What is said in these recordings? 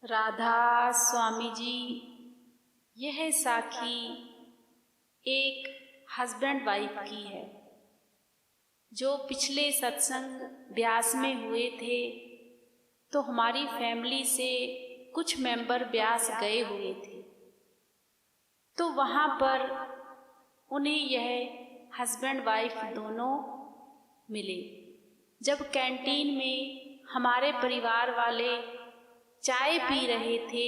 राधा स्वामी जी, यह साखी एक हस्बैंड वाइफ की है जो पिछले सत्संग ब्यास में हुए थे। तो हमारी फैमिली से कुछ मेंबर ब्यास गए हुए थे, तो वहाँ पर उन्हें यह हस्बैंड वाइफ दोनों मिले। जब कैंटीन में हमारे परिवार वाले चाय पी रहे थे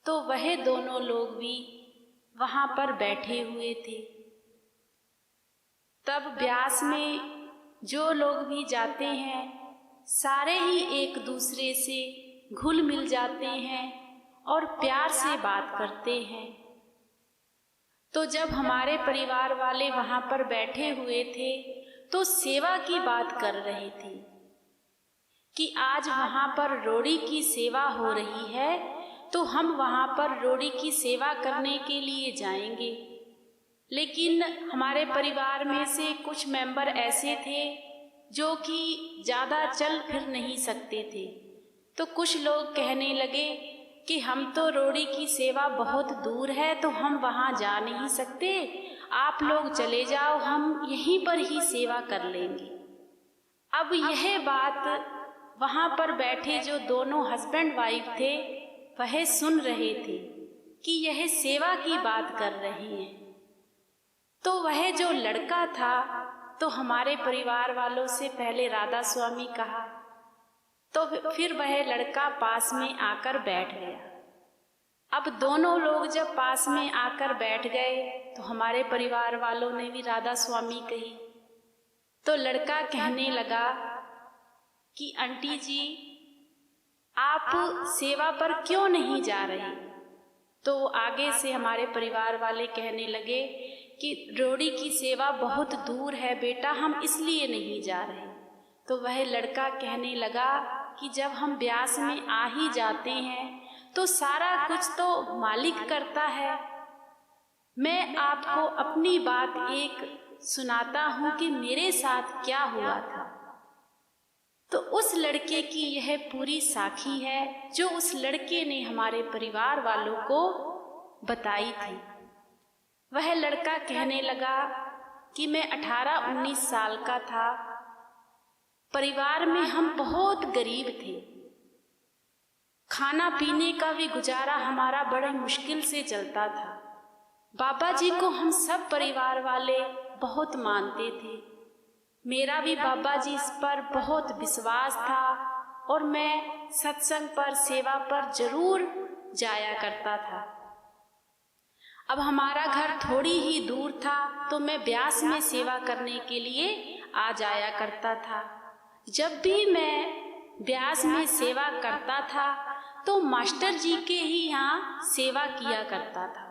तो वह दोनों लोग भी वहाँ पर बैठे हुए थे। तब ब्यास में जो लोग भी जाते हैं सारे ही एक दूसरे से घुल मिल जाते हैं और प्यार से बात करते हैं। तो जब हमारे परिवार वाले वहाँ पर बैठे हुए थे तो सेवा की बात कर रहे थे कि आज वहाँ पर रोड़ी की सेवा हो रही है, तो हम वहाँ पर रोड़ी की सेवा करने के लिए जाएंगे। लेकिन हमारे परिवार में से कुछ मेंबर ऐसे थे जो कि ज़्यादा चल फिर नहीं सकते थे, तो कुछ लोग कहने लगे कि हम तो रोड़ी की सेवा बहुत दूर है तो हम वहाँ जा नहीं सकते, आप लोग चले जाओ, हम यहीं पर ही सेवा कर लेंगे। अब यह बात वहाँ पर बैठे जो दोनों हस्बैंड वाइफ थे वह सुन रहे थे कि यह सेवा की बात कर रहे हैं। तो वह जो लड़का था तो हमारे परिवार वालों से पहले राधा स्वामी कहा, तो फिर वह लड़का पास में आकर बैठ गया। अब दोनों लोग जब पास में आकर बैठ गए तो हमारे परिवार वालों ने भी राधा स्वामी कही। तो लड़का कहने लगा कि आंटी जी, आप सेवा पर क्यों नहीं जा रहे? तो आगे से हमारे परिवार वाले कहने लगे कि रोड़ी की सेवा बहुत दूर है बेटा, हम इसलिए नहीं जा रहे। तो वह लड़का कहने लगा कि जब हम ब्यास में आ ही जाते हैं तो सारा कुछ तो मालिक करता है। मैं आपको अपनी बात एक सुनाता हूँ कि मेरे साथ क्या हुआ था। तो उस लड़के की यह पूरी साखी है जो उस लड़के ने हमारे परिवार वालों को बताई थी। वह लड़का कहने लगा कि मैं 18-19 साल का था, परिवार में हम बहुत गरीब थे, खाना पीने का भी गुजारा हमारा बड़े मुश्किल से चलता था। बाबा जी को हम सब परिवार वाले बहुत मानते थे, मेरा भी बाबा जी इस पर बहुत विश्वास था और मैं सत्संग पर सेवा पर जरूर जाया करता था। अब हमारा घर थोड़ी ही दूर था तो मैं ब्यास में सेवा करने के लिए आ जाया करता था। जब भी मैं ब्यास में सेवा करता था तो मास्टर जी के ही यहाँ सेवा किया करता था।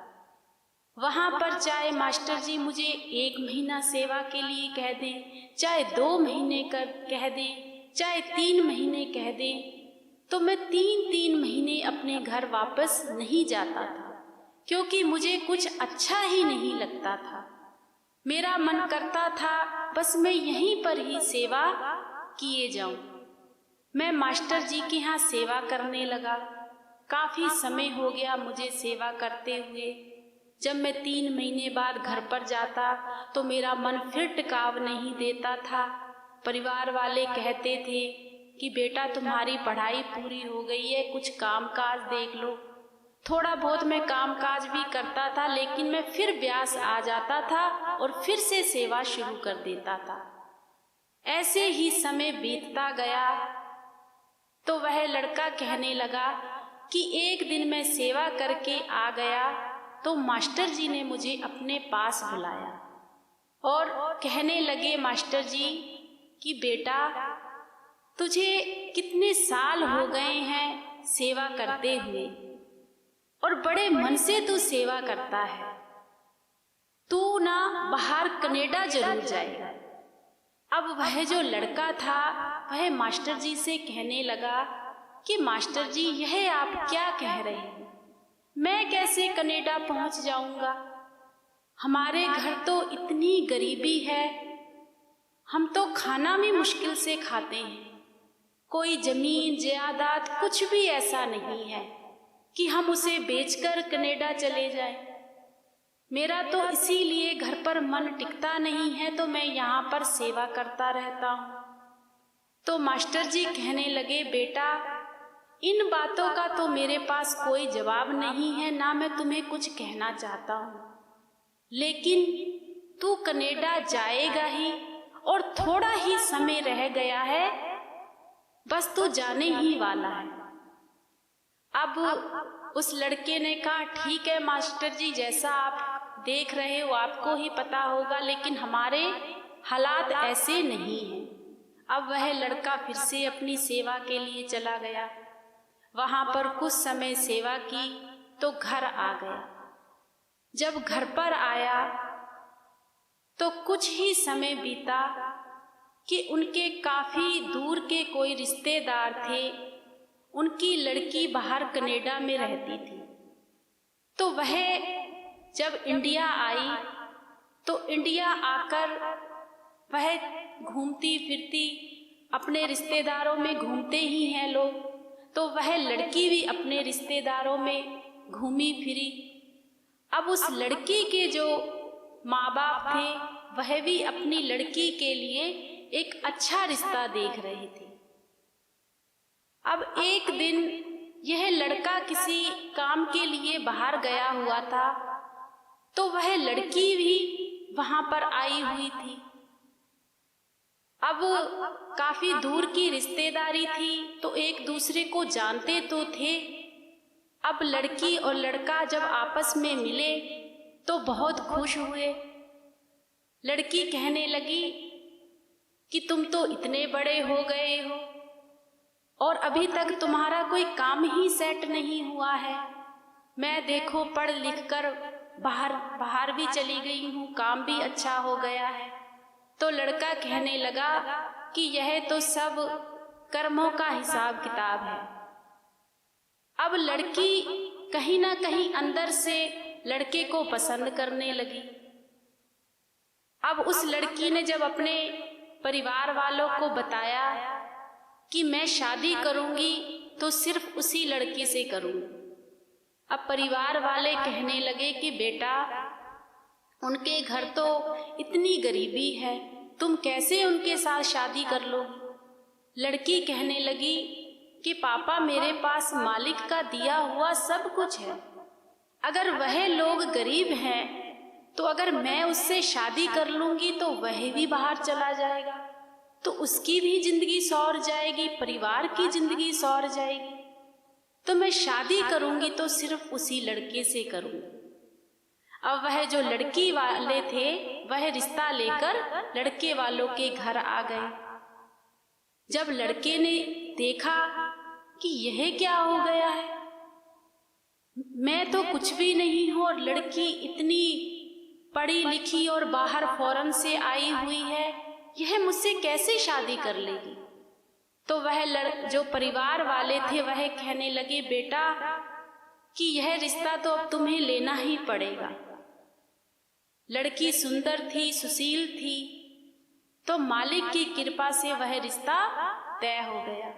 वहाँ पर चाहे मास्टर जी मुझे 1 महीना सेवा के लिए कह दें, चाहे 2 महीने कह दें, चाहे 3 महीने कह दें, तो मैं 3-3 महीने अपने घर वापस नहीं जाता था, क्योंकि मुझे कुछ अच्छा ही नहीं लगता था। मेरा मन करता था बस मैं यहीं पर ही सेवा किए जाऊं। मैं मास्टर जी के यहाँ सेवा करने लगा। काफ़ी समय हो गया मुझे सेवा करते हुए। जब मैं 3 महीने बाद घर पर जाता तो मेरा मन फिर टिकाव नहीं देता था। परिवार वाले कहते थे कि बेटा तुम्हारी पढ़ाई पूरी हो गई है, कुछ काम काज देख लो। थोड़ा बहुत मैं काम काज भी करता था, लेकिन मैं फिर ब्यास आ जाता था और फिर से सेवा शुरू कर देता था। ऐसे ही समय बीतता गया तो वह लड़का कहने लगा कि एक दिन मैं सेवा करके आ गया तो मास्टर जी ने मुझे अपने पास बुलाया और कहने लगे मास्टर जी कि बेटा तुझे कितने साल हो गए हैं सेवा करते हुए और बड़े मन से तू सेवा करता है, तू ना बाहर कनाडा जरूर जाएगा। अब वह जो लड़का था वह मास्टर जी से कहने लगा कि मास्टर जी यह आप क्या कह रहे हैं, मैं कैसे कनाडा पहुंच जाऊंगा? हमारे घर तो इतनी गरीबी है, हम तो खाना भी मुश्किल से खाते हैं, कोई जमीन जायदाद कुछ भी ऐसा नहीं है कि हम उसे बेचकर कनाडा चले जाएं। मेरा तो इसीलिए घर पर मन टिकता नहीं है, तो मैं यहाँ पर सेवा करता रहता हूँ। तो मास्टर जी कहने लगे, बेटा इन बातों का तो मेरे पास कोई जवाब नहीं है, ना मैं तुम्हें कुछ कहना चाहता हूँ, लेकिन तू कनाडा जाएगा ही और थोड़ा ही समय रह गया है, बस तू जाने ही वाला है। अब उस लड़के ने कहा, ठीक है मास्टर जी, जैसा आप देख रहे हो आपको ही पता होगा, लेकिन हमारे हालात ऐसे नहीं हैं। अब वह लड़का फिर से अपनी सेवा के लिए चला गया। वहाँ पर कुछ समय सेवा की तो घर आ गया। जब घर पर आया तो कुछ ही समय बीता कि उनके काफ़ी दूर के कोई रिश्तेदार थे, उनकी लड़की बाहर कनाडा में रहती थी। तो वह जब इंडिया आई तो इंडिया आकर वह घूमती फिरती, अपने रिश्तेदारों में घूमते ही हैं लोग, तो वह लड़की भी अपने रिश्तेदारों में घूमी फिरी। अब उस लड़की के जो माँ बाप थे वह भी अपनी लड़की के लिए एक अच्छा रिश्ता देख रहे थे। अब एक दिन यह लड़का किसी काम के लिए बाहर गया हुआ था, तो वह लड़की भी वहां पर आई हुई थी। अब काफी दूर की रिश्तेदारी थी, तो एक दूसरे को जानते तो थे। अब लड़की और लड़का जब आपस में मिले तो बहुत खुश हुए। लड़की कहने लगी कि तुम तो इतने बड़े हो गए हो और अभी तक तुम्हारा कोई काम ही सेट नहीं हुआ है। मैं देखो पढ़ लिख कर बाहर भी चली गई हूँ, काम भी अच्छा हो गया है। तो लड़का कहने लगा कि यह तो सब कर्मों का हिसाब किताब है। अब लड़की कहीं ना कहीं अंदर से लड़के को पसंद करने लगी। अब उस लड़की ने जब अपने परिवार वालों को बताया कि मैं शादी करूंगी तो सिर्फ उसी लड़के से करूंगी। अब परिवार वाले कहने लगे कि बेटा उनके घर तो इतनी गरीबी है, तुम कैसे उनके साथ शादी कर लोगी। लड़की कहने लगी कि पापा मेरे पास मालिक का दिया हुआ सब कुछ है, अगर वह लोग गरीब हैं तो अगर मैं उससे शादी कर लूंगी तो वह भी बाहर चला जाएगा, तो उसकी भी जिंदगी सौर जाएगी, परिवार की जिंदगी सौर जाएगी। तो मैं शादी करूंगी तो सिर्फ उसी लड़के से करूंगी। अब वह जो लड़की वाले थे वह रिश्ता लेकर लड़के वालों के घर आ गए। जब लड़के ने देखा कि यह क्या हो गया है, मैं तो कुछ भी नहीं हूँ और लड़की इतनी पढ़ी लिखी और बाहर फॉरेन से आई हुई है, यह मुझसे कैसे शादी कर लेगी। तो वह जो परिवार वाले थे वह कहने लगे, बेटा कि यह रिश्ता तो अब तुम्हें लेना ही पड़ेगा। लड़की सुंदर थी, सुशील थी, तो मालिक की कृपा से वह रिश्ता तय हो गया।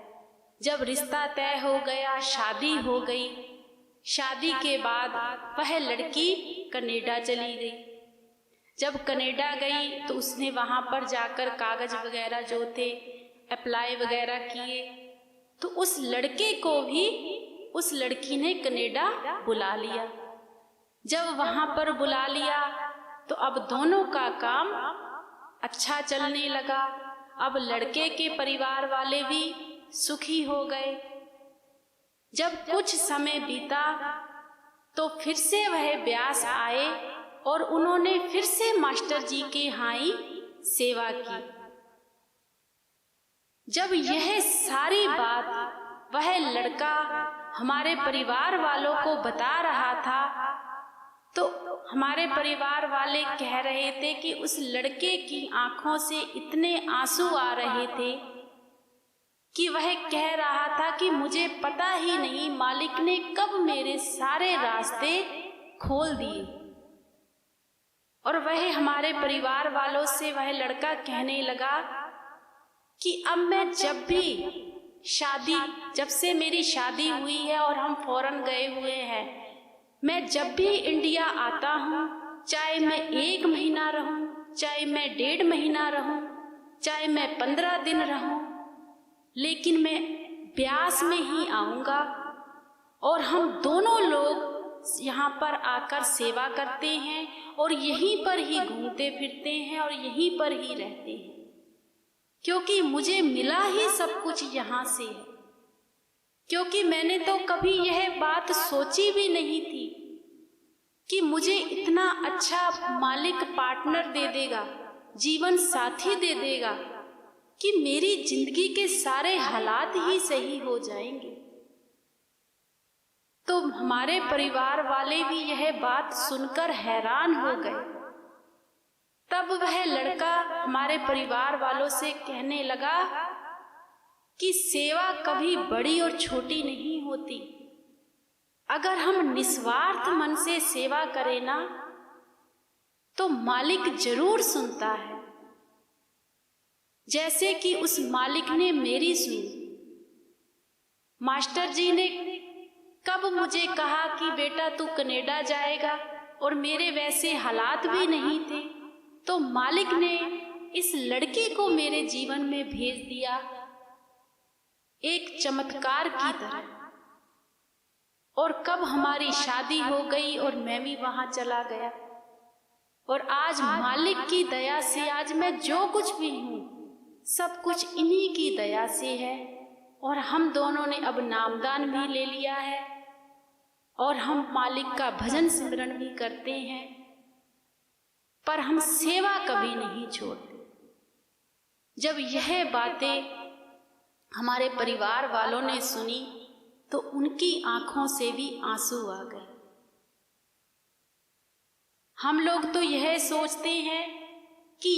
जब रिश्ता तय हो गया, शादी हो गई। शादी के बाद वह लड़की कनाडा चली गई। जब कनाडा गई तो उसने वहाँ पर जाकर कागज वगैरह जो थे अप्लाई वगैरह किए, तो उस लड़के को भी उस लड़की ने कनाडा बुला लिया। जब वहाँ पर बुला लिया तो अब दोनों का काम अच्छा चलने लगा। अब लड़के के परिवार वाले भी सुखी हो गए। जब कुछ समय बीता तो फिर से वह ब्यास आए और उन्होंने फिर से मास्टर जी के यहाँ ही सेवा की। जब यह सारी बात वह लड़का हमारे परिवार वालों को बता रहा था तो हमारे परिवार वाले कह रहे थे कि उस लड़के की आंखों से इतने आंसू आ रहे थे कि वह कह रहा था कि मुझे पता ही नहीं मालिक ने कब मेरे सारे रास्ते खोल दिए। और वह हमारे परिवार वालों से वह लड़का कहने लगा कि अब मैं जब भी जब से मेरी शादी हुई है और हम फॉरेन गए हुए हैं, मैं जब भी इंडिया आता हूँ, चाहे मैं 1 महीना रहूँ, चाहे मैं 1.5 महीना रहूँ, चाहे मैं 15 दिन रहूँ, लेकिन मैं ब्यास में ही आऊँगा और हम दोनों लोग यहाँ पर आकर सेवा करते हैं और यहीं पर ही घूमते फिरते हैं और यहीं पर ही रहते हैं, क्योंकि मुझे मिला ही सब कुछ यहाँ से है। क्योंकि मैंने तो कभी यह बात सोची भी नहीं थी कि मुझे इतना अच्छा मालिक पार्टनर दे देगा, जीवन साथी दे देगा कि मेरी जिंदगी के सारे हालात ही सही हो जाएंगे। तो हमारे परिवार वाले भी यह बात सुनकर हैरान हो गए। तब वह लड़का हमारे परिवार वालों से कहने लगा कि सेवा कभी बड़ी और छोटी नहीं होती। अगर हम निस्वार्थ मन से सेवा करें ना, तो मालिक जरूर सुनता है, जैसे कि उस मालिक ने मेरी सुनी। मास्टर जी ने कब मुझे कहा कि बेटा तू कनाडा जाएगा, और मेरे वैसे हालात भी नहीं थे, तो मालिक ने इस लड़की को मेरे जीवन में भेज दिया एक चमत्कार की तरह। और कब हमारी शादी हो गई और मैं भी वहां चला गया, और आज मालिक की दया से आज मैं जो कुछ भी हूँ सब कुछ इन्हीं की दया से है। और हम दोनों ने अब नामदान भी ले लिया है और हम मालिक का भजन सिमरन भी करते हैं, पर हम सेवा कभी नहीं छोड़ते। जब यह बातें हमारे परिवार वालों ने सुनी तो उनकी आंखों से भी आंसू आ गए। हम लोग तो यह सोचते हैं कि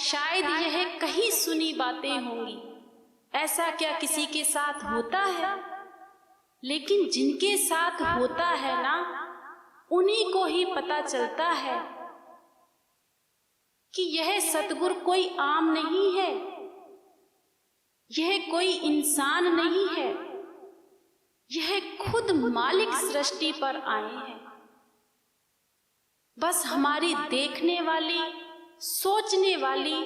शायद यह कहीं सुनी बातें होंगी, ऐसा क्या किसी के साथ होता है? लेकिन जिनके साथ होता है ना, उन्हीं को ही पता चलता है कि यह सतगुरु कोई आम नहीं है, यह कोई इंसान नहीं है, यह खुद मालिक सृष्टि पर आए हैं। बस हमारी देखने वाली, सोचने वाली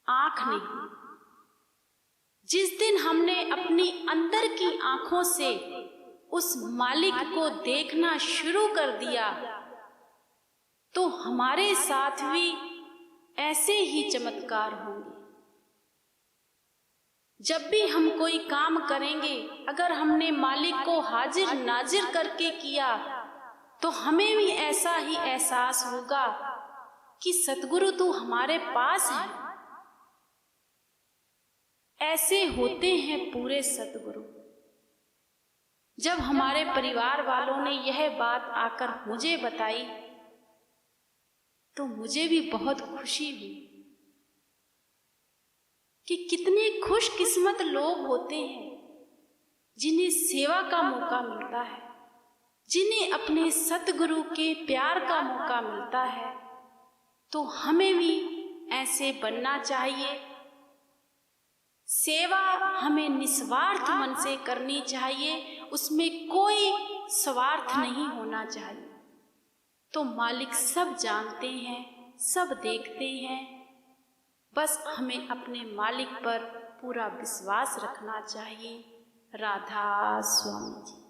आंख नहीं। जिस दिन हमने अपनी अंदर की आंखों से उस मालिक को देखना शुरू कर दिया, तो हमारे साथ भी ऐसे ही चमत्कार होंगे। जब भी हम कोई काम करेंगे, अगर हमने मालिक को हाजिर नाजिर करके किया, तो हमें भी ऐसा ही एहसास होगा कि सतगुरु तू हमारे पास है। ऐसे होते हैं पूरे सतगुरु। जब हमारे परिवार वालों ने यह बात आकर मुझे बताई, तो मुझे भी बहुत खुशी हुई कि कितने खुशकिस्मत लोग होते हैं जिन्हें सेवा का मौका मिलता है, जिन्हें अपने सतगुरु के प्यार का मौका मिलता है। तो हमें भी ऐसे बनना चाहिए। सेवा हमें निस्वार्थ मन से करनी चाहिए, उसमें कोई स्वार्थ नहीं होना चाहिए। तो मालिक सब जानते हैं, सब देखते हैं। बस हमें अपने मालिक पर पूरा विश्वास रखना चाहिए। राधा स्वामी जी।